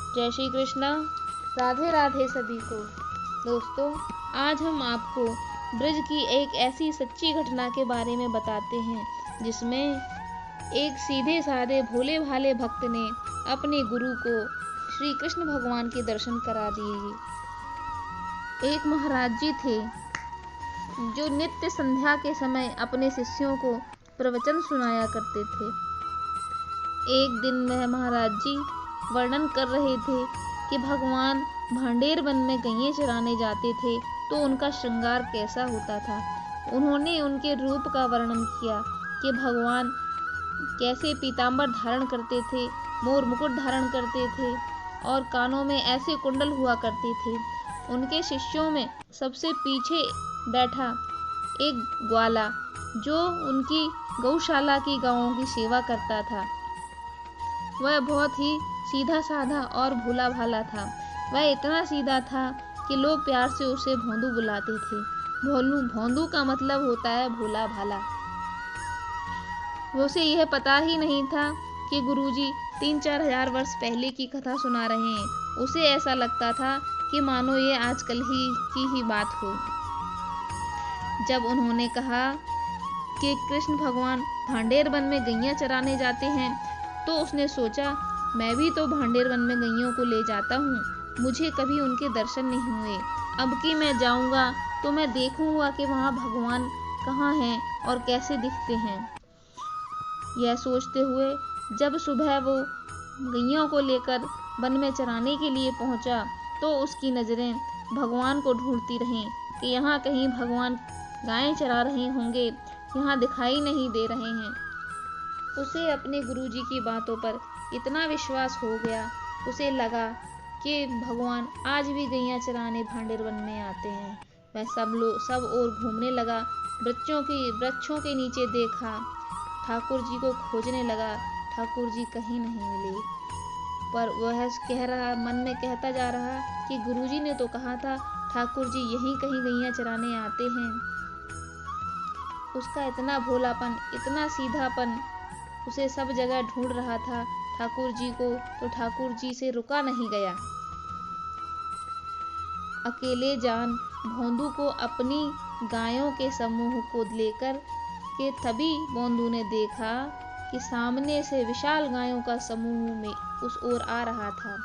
जय श्री कृष्णा। राधे राधे सभी को। दोस्तों, आज हम आपको ब्रज की एक ऐसी सच्ची घटना के बारे में बताते हैं जिसमें एक सीधे साधे भोले भाले भक्त ने अपने गुरु को श्री कृष्ण भगवान के दर्शन करा दिए। एक महाराज जी थे जो नित्य संध्या के समय अपने शिष्यों को प्रवचन सुनाया करते थे। एक दिन वह महाराज जी वर्णन कर रहे थे कि भगवान भांडेर वन में गैये चराने जाते थे तो उनका श्रृंगार कैसा होता था। उन्होंने उनके रूप का वर्णन किया कि भगवान कैसे पीतांबर धारण करते थे, मोर मुकुट धारण करते थे और कानों में ऐसे कुंडल हुआ करते थे। उनके शिष्यों में सबसे पीछे बैठा एक ग्वाला जो उनकी गौशाला की गायों की सेवा करता था, वह बहुत ही सीधा साधा और भोला भाला था। वह इतना सीधा था कि लोग प्यार से उसे भोंदू बुलाते थे। भोंदू का मतलब होता है भोला भाला। उसे यह पता ही नहीं था कि गुरुजी 3-4 हजार वर्ष पहले की कथा सुना रहे हैं। उसे ऐसा लगता था कि मानो ये आजकल की ही बात हो। जब उन्होंने कहा कि कृष्ण भगवान भांडेर वन में गैया चराने जाते हैं तो उसने सोचा, मैं भी तो भांडेर वन में गैयों को ले जाता हूँ, मुझे कभी उनके दर्शन नहीं हुए। अब कि मैं जाऊँगा तो मैं देखूँगा कि वहाँ भगवान कहाँ हैं और कैसे दिखते हैं। यह सोचते हुए जब सुबह वो गैयों को लेकर वन में चराने के लिए पहुँचा तो उसकी नज़रें भगवान को ढूंढती रहीं कि यहाँ कहीं भगवान गायें चरा रहे होंगे, यहाँ दिखाई नहीं दे रहे हैं। उसे अपने गुरुजी की बातों पर इतना विश्वास हो गया, उसे लगा कि भगवान आज भी गैया चराने भांडेर वन में आते हैं। वह सब ओर घूमने लगा, वृक्षों के नीचे देखा, ठाकुर जी को खोजने लगा। ठाकुर जी कहीं नहीं मिले, पर वह मन में कहता जा रहा कि गुरुजी ने तो कहा था ठाकुर जी यहीं कहीं गैया चराने आते हैं। उसका इतना भोलापन, इतना सीधापन, उसे सब जगह ढूंढ रहा था ठाकुर जी को, तो ठाकुर जी से रुका नहीं गया। अकेले जान भोंदू को अपनी गायों के समूह को लेकर के तभी भोंदू ने देखा कि सामने से विशाल गायों का समूह में उस ओर आ रहा था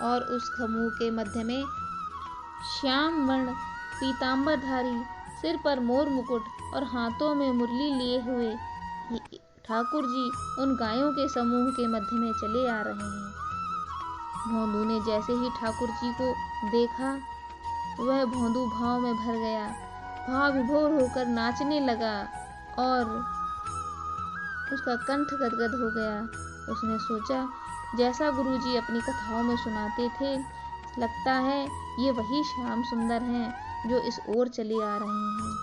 और उस समूह के मध्य में श्याम वर्ण पीतांबरधारी, सिर पर मोर मुकुट और हाथों में मुरली लिए हुए ठाकुर जी उन गायों के समूह के मध्य में चले आ रहे हैं। भोंदू ने जैसे ही ठाकुर जी को देखा, वह भोंदू भाव में भर गया, भाव विभोर होकर नाचने लगा और उसका कंठ गदगद हो गया। उसने सोचा, जैसा गुरुजी अपनी कथाओं में सुनाते थे, लगता है ये वही श्याम सुंदर हैं जो इस ओर चले आ रहे हैं।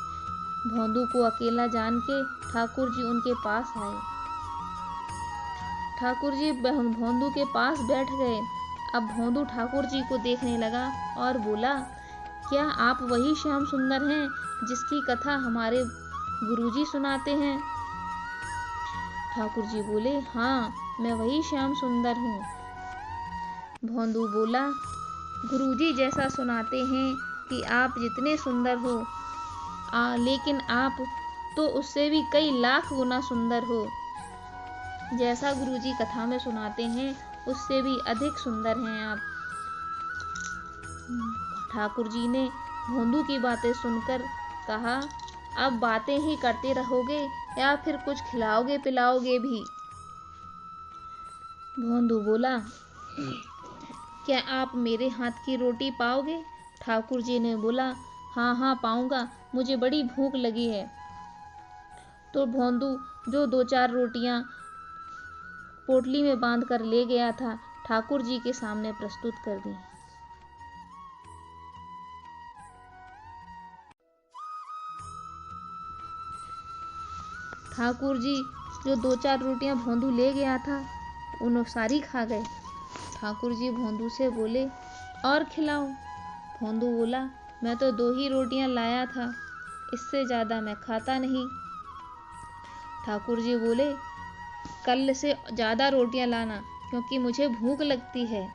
भोंदू को अकेला जान के ठाकुर जी उनके पास आए। ठाकुर जी भोंदू के पास बैठ गए। अब भोंदू ठाकुर जी को देखने लगा और बोला, क्या आप वही श्याम सुंदर हैं जिसकी कथा हमारे गुरुजी सुनाते हैं? ठाकुर जी बोले, हाँ, मैं वही श्याम सुंदर हूँ। भोंदू बोला, गुरुजी जैसा सुनाते हैं कि आप जितने सुंदर हो, लेकिन आप तो उससे भी कई लाख गुना सुंदर हो। जैसा गुरुजी कथा में सुनाते हैं उससे भी अधिक सुंदर हैं आप। ठाकुर जी ने भोंदू की बातें सुनकर कहा, अब बातें ही करते रहोगे या फिर कुछ खिलाओगे पिलाओगे भी? भोंदू बोला, क्या आप मेरे हाथ की रोटी पाओगे? ठाकुर जी ने बोला, हाँ हाँ पाऊंगा, मुझे बड़ी भूख लगी है। तो भोंदू जो 2-4 रोटियां पोटली में बांध कर ले गया था, ठाकुर जी के सामने प्रस्तुत कर दी। ठाकुर जी जो 2-4 रोटियां भोंदू ले गया था, उन्हें सारी खा गए। ठाकुर जी भोंदू से बोले, और खिलाओ? भोंदू बोला, मैं तो 2 ही रोटियां लाया था, इससे ज़्यादा मैं खाता नहीं। ठाकुर जी बोले, कल से ज़्यादा रोटियां लाना, क्योंकि मुझे भूख लगती है।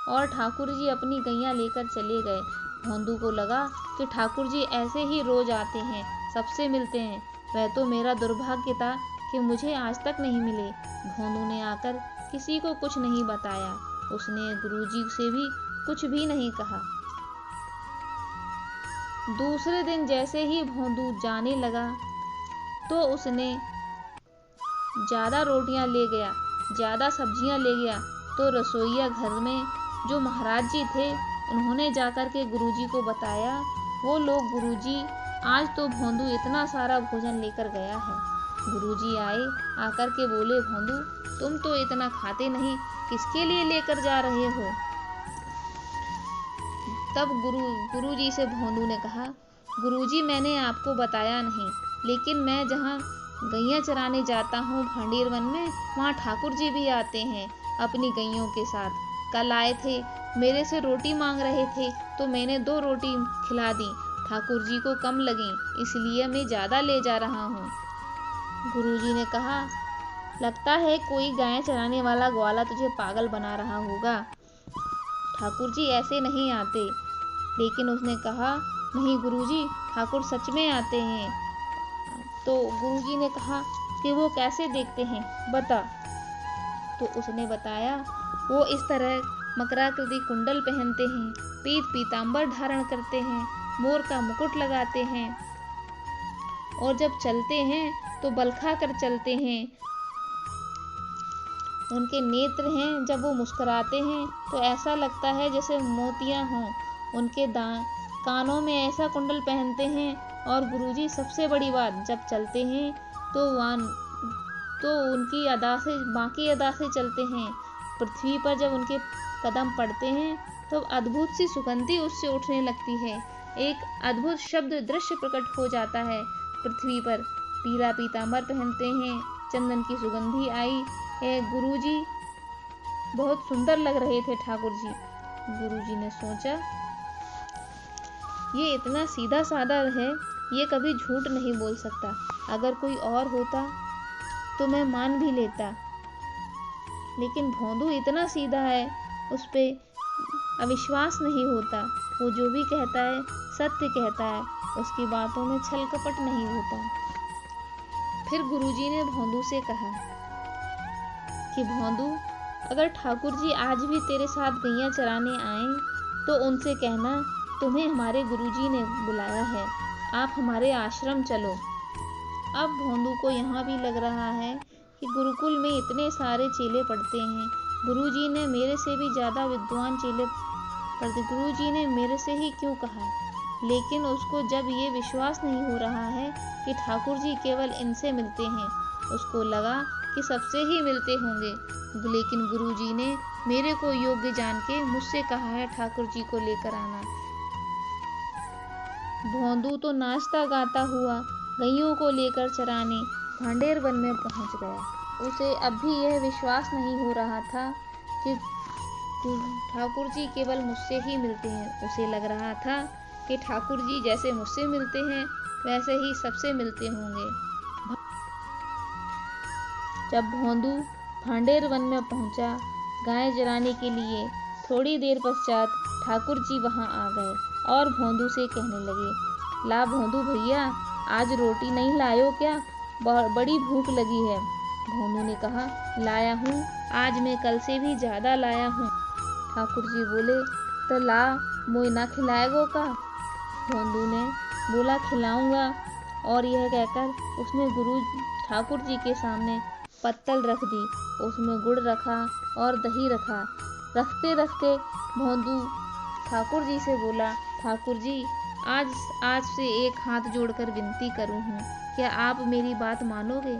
और ठाकुर जी अपनी गैया लेकर चले गए। भोंदू को लगा कि ठाकुर जी ऐसे ही रोज आते हैं, सबसे मिलते हैं। वह तो मेरा दुर्भाग्य था कि मुझे आज तक नहीं मिले। भोंदू ने आकर किसी को कुछ नहीं बताया। उसने गुरुजी से भी कुछ भी नहीं कहा। दूसरे दिन जैसे ही भोंदू जाने लगा तो उसने ज़्यादा रोटियां ले गया, ज़्यादा सब्जियां ले गया। तो रसोइया घर में जो महाराज जी थे, उन्होंने जाकर के गुरुजी को बताया। वो लोग, गुरुजी आज तो भोंदू इतना सारा भोजन लेकर गया है। गुरुजी आए, आकर के बोले, भोंदू तुम तो इतना खाते नहीं, किसके लिए लेकर जा रहे हो? तब गुरुजी से भोंदू ने कहा, गुरुजी मैंने आपको बताया नहीं, लेकिन मैं जहाँ गैया चराने जाता हूँ भांडेर वन में, वहाँ ठाकुर जी भी आते हैं अपनी गैयों के साथ। कल आए थे, मेरे से रोटी मांग रहे थे, तो मैंने 2 रोटी खिला दी। ठाकुर जी को कम लगी, इसलिए मैं ज़्यादा ले जा रहा हूँ। गुरुजी ने कहा, लगता है कोई गाय चराने वाला ग्वाला तुझे पागल बना रहा होगा, ठाकुर जी ऐसे नहीं आते। लेकिन उसने कहा, नहीं गुरुजी, ठाकुर सच में आते हैं। तो गुरुजी ने कहा कि वो कैसे देखते हैं, बता। तो उसने बताया, वो इस तरह मकराकृति कुंडल पहनते हैं, पीत पीतांबर धारण करते हैं, मोर का मुकुट लगाते हैं, और जब चलते हैं तो बल खाकर चलते हैं। उनके नेत्र हैं, जब वो मुस्कुराते हैं तो ऐसा लगता है जैसे मोतियां हों। उनके कानों में ऐसा कुंडल पहनते हैं। और गुरुजी सबसे बड़ी बात, जब चलते हैं तो उनकी अदा से, बाकी अदा से चलते हैं। पृथ्वी पर जब उनके कदम पड़ते हैं तो अद्भुत सी सुगंधी उससे उठने लगती है। एक अद्भुत शब्द दृश्य प्रकट हो जाता है पृथ्वी पर। पीला पीतांबर पहनते हैं, चंदन की सुगंधी आई है। गुरुजी बहुत सुंदर लग रहे थे ठाकुर जी। गुरुजी ने सोचा, ये इतना सीधा साधा है, ये कभी झूठ नहीं बोल सकता। अगर कोई और होता तो मैं मान भी लेता, लेकिन भोंदू इतना सीधा है, उस पे अविश्वास नहीं होता। वो जो भी कहता है सत्य कहता है, उसकी बातों में छल कपट नहीं होता। फिर गुरुजी ने भोंदू से कहा कि भोंदू, अगर ठाकुर जी आज भी तेरे साथ गैया चराने आए तो उनसे कहना, तुम्हें हमारे गुरुजी ने बुलाया है, आप हमारे आश्रम चलो। अब भोंदू को यहाँ भी लग रहा है कि गुरुकुल में इतने सारे चेले पढ़ते हैं, गुरुजी ने मेरे से भी ज़्यादा विद्वान चेले पढ़ते, गुरुजी ने मेरे से ही क्यों कहा। लेकिन उसको जब ये विश्वास नहीं हो रहा है कि ठाकुर जी केवल इनसे मिलते हैं, उसको लगा कि सबसे ही मिलते होंगे। लेकिन गुरुजी ने मेरे को योग्य जान के मुझसे कहा है ठाकुर जी को लेकर आना। भोंदू तो नाचता गाता हुआ गैयों को लेकर चराने भांडेर वन में पहुंच गया। उसे अब भी यह विश्वास नहीं हो रहा था कि ठाकुर जी केवल मुझसे ही मिलते हैं। उसे लग रहा था कि ठाकुर जी जैसे मुझसे मिलते हैं वैसे ही सबसे मिलते होंगे। जब भोंदू भांडेर वन में पहुंचा गाय चराने के लिए, थोड़ी देर पश्चात ठाकुर जी वहां आ गए और भोंदू से कहने लगे, ला भोंदू भैया, आज रोटी नहीं लायो क्या? बड़ी भूख लगी है। भोंदू ने कहा, लाया हूँ, आज मैं कल से भी ज़्यादा लाया हूँ। ठाकुर जी बोले, तो ला, मोय ना खिलाएगो का? भोंदू ने बोला, खिलाऊंगा। और यह कहकर उसने ठाकुर जी के सामने पत्तल रख दी, उसमें गुड़ रखा और दही रखा। रखते रखते भोंदू ठाकुर जी से बोला, ठाकुर जी, आज से एक हाथ जोड़कर विनती करूं हूँ, क्या आप मेरी बात मानोगे?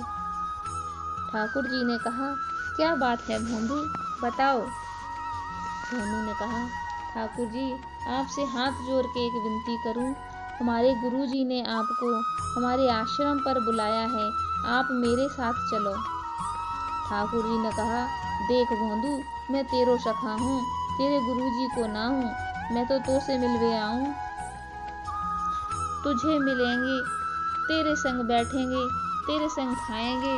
ठाकुर जी ने कहा, क्या बात है भोंदू, बताओ। भोंदू ने कहा, ठाकुर जी, आपसे हाथ जोड़ के एक विनती करूं, हमारे गुरु जी ने आपको हमारे आश्रम पर बुलाया है, आप मेरे साथ चलो। ठाकुर जी ने कहा, देख भोंदू, मैं तेरो सखा हूँ, तेरे गुरुजी को ना हूँ, मैं तो से मिलवे आऊँ। तुझे मिलेंगे, तेरे संग बैठेंगे, तेरे संग खाएंगे,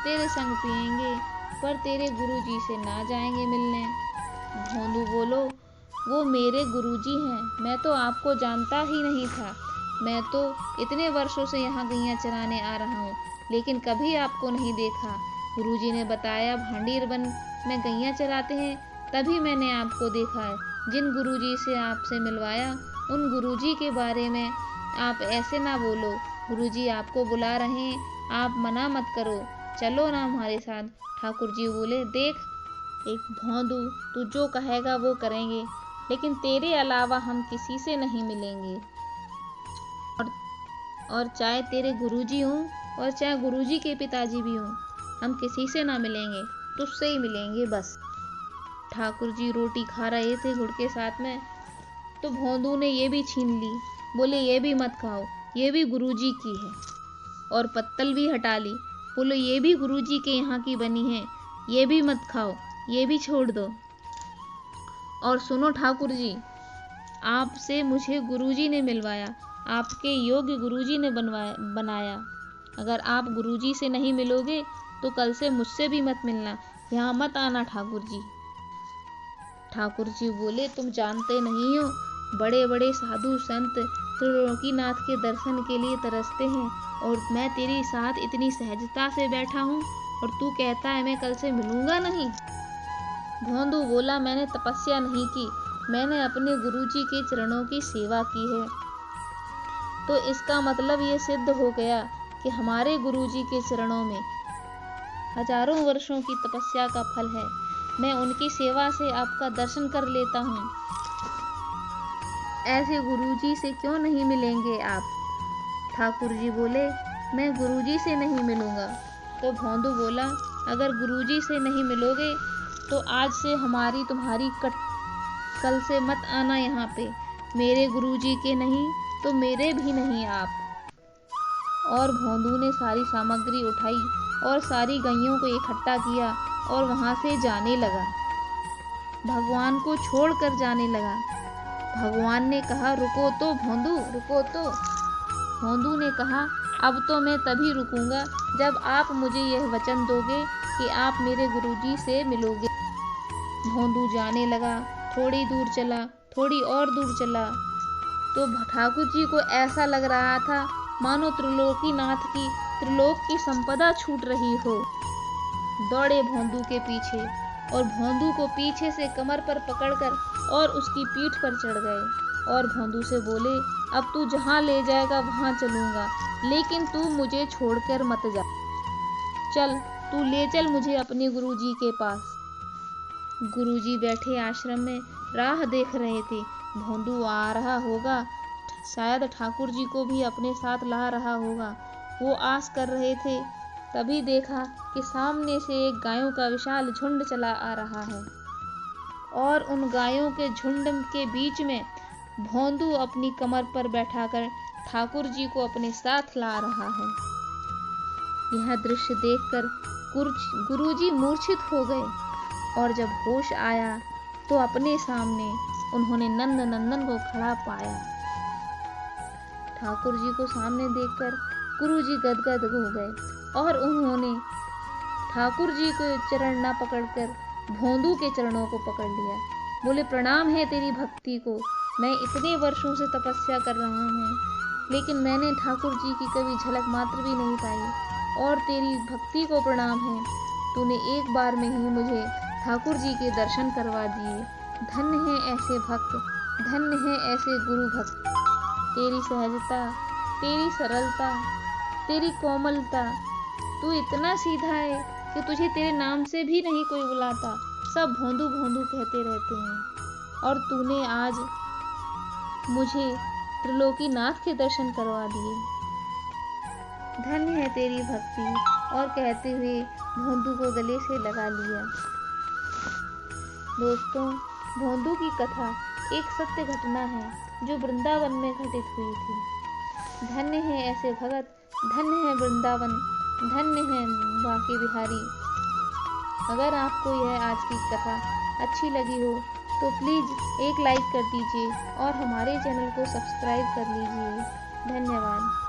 तेरे संग पिएंगे, पर तेरे गुरुजी से ना जाएंगे मिलने। भोंदू बोलो, वो मेरे गुरुजी हैं। मैं तो आपको जानता ही नहीं था। मैं तो इतने वर्षों से यहाँ गैया चराने आ रहा हूँ, लेकिन कभी आपको नहीं देखा। गुरुजी ने बताया भांडीर वन में गैया चराते हैं, तभी मैंने आपको देखा है। जिन गुरुजी से आपसे मिलवाया, उन गुरुजी के बारे में आप ऐसे ना बोलो। गुरुजी आपको बुला रहे हैं, आप मना मत करो। चलो ना हमारे साथ। ठाकुर जी बोले, देख एक भौंदू, तू जो कहेगा वो करेंगे, लेकिन तेरे अलावा हम किसी से नहीं मिलेंगे। और चाहे तेरे गुरुजी हों और चाहे गुरुजी के पिताजी भी हों, हम किसी से ना मिलेंगे, तुझसे ही मिलेंगे बस। ठाकुर जी रोटी खा रहे थे गुड़ के साथ में, तो भौंदू ने ये भी छीन ली। बोले ये भी मत खाओ, ये भी गुरुजी की है। और पत्तल भी हटा ली। बोलो ये भी गुरुजी के यहाँ की बनी है, ये भी मत खाओ, ये भी छोड़ दो। और सुनो ठाकुर जी, आपसे मुझे गुरुजी ने मिलवाया, आपके योग्य गुरुजी ने बनाया। अगर आप गुरुजी से नहीं मिलोगे तो कल से मुझसे भी मत मिलना, यहाँ मत आना ठाकुर जी। ठाकुर जी बोले, तुम जानते नहीं हो, बड़े बड़े साधु संत त्रिलोकीनाथ के दर्शन के लिए तरसते हैं, और मैं तेरे साथ इतनी सहजता से बैठा हूँ और तू कहता है मैं कल से मिलूंगा नहीं। भौंदू बोला, मैंने तपस्या नहीं की, मैंने अपने गुरुजी के चरणों की सेवा की है। तो इसका मतलब ये सिद्ध हो गया कि हमारे गुरुजी के चरणों में हजारों वर्षों की तपस्या का फल है। मैं उनकी सेवा से आपका दर्शन कर लेता हूँ। ऐसे गुरुजी से क्यों नहीं मिलेंगे आप? ठाकुर जी बोले, मैं गुरुजी से नहीं मिलूंगा। तो भौंदू बोला, अगर गुरुजी से नहीं मिलोगे तो आज से हमारी तुम्हारी कल से मत आना यहाँ पे। मेरे गुरुजी के नहीं तो मेरे भी नहीं आप। और भौंदू ने सारी सामग्री उठाई और सारी गैयों को इकट्ठा किया और वहां से जाने लगा, भगवान को छोड़कर जाने लगा। भगवान ने कहा, रुको तो भौंदू, रुको तो। भौंदू ने कहा, अब तो मैं तभी रुकूंगा जब आप मुझे यह वचन दोगे कि आप मेरे गुरुजी से मिलोगे। भौंदू जाने लगा, थोड़ी दूर चला, थोड़ी और दूर चला, तो ठाकुर जी को ऐसा लग रहा था मानो त्रिलोकीनाथ की त्रिलोक की संपदा छूट रही हो। दौड़े भौंदू के पीछे और भौंदू को पीछे से कमर पर पकड़कर और उसकी पीठ पर चढ़ गए और भौंदू से बोले, अब तू जहाँ ले जाएगा वहाँ चलूंगा, लेकिन तू मुझे छोड़कर मत जा। चल, तू ले चल मुझे अपने गुरुजी के पास। गुरुजी बैठे आश्रम में राह देख रहे थे। भौंदू आ रहा होगा, शायद ठाकुर जी को भी अपने साथ ला रहा होगा। वो आस कर रहे थे, तभी देखा कि सामने से एक गायों का विशाल झुंड चला आ रहा है और उन गायों के झुंड के बीच में भौंदू अपनी कमर पर बैठाकर ठाकुर जी को अपने साथ ला रहा है। यह दृश्य देखकर गुरुजी मूर्छित हो गए और जब होश आया तो अपने सामने उन्होंने नंद नंदन को खड़ा पाया। ठाकुर जी को सामने देखकर गुरुजी गदगद हो गए और उन्होंने ठाकुर जी के चरण न पकड़कर भौंदू के चरणों को पकड़ लिया। बोले, प्रणाम है तेरी भक्ति को, मैं इतने वर्षों से तपस्या कर रहा हूँ, लेकिन मैंने ठाकुर जी की कभी झलक मात्र भी नहीं पाई, और तेरी भक्ति को प्रणाम है, तूने एक बार में ही मुझे ठाकुर जी के दर्शन करवा दिए। धन्य है ऐसे भक्त, धन्य है ऐसे गुरु भक्त। तेरी सहजता, तेरी सरलता, तेरी कोमलता, तू इतना सीधा है कि तुझे तेरे नाम से भी नहीं कोई बुलाता, सब भौंदू भौंदू कहते रहते हैं, और तूने आज मुझे त्रिलोकीनाथ के दर्शन करवा दिए। धन्य है तेरी भक्ति। और कहते हुए भौंदू को गले से लगा लिया। दोस्तों, भौंदू की कथा एक सत्य घटना है जो वृंदावन में घटित हुई थी। धन्य है ऐसे भगत, धन्य है वृंदावन, धन्य है बांके बिहारी। अगर आपको यह आज की कथा अच्छी लगी हो तो प्लीज़ एक लाइक कर दीजिए और हमारे चैनल को सब्सक्राइब कर लीजिए। धन्यवाद।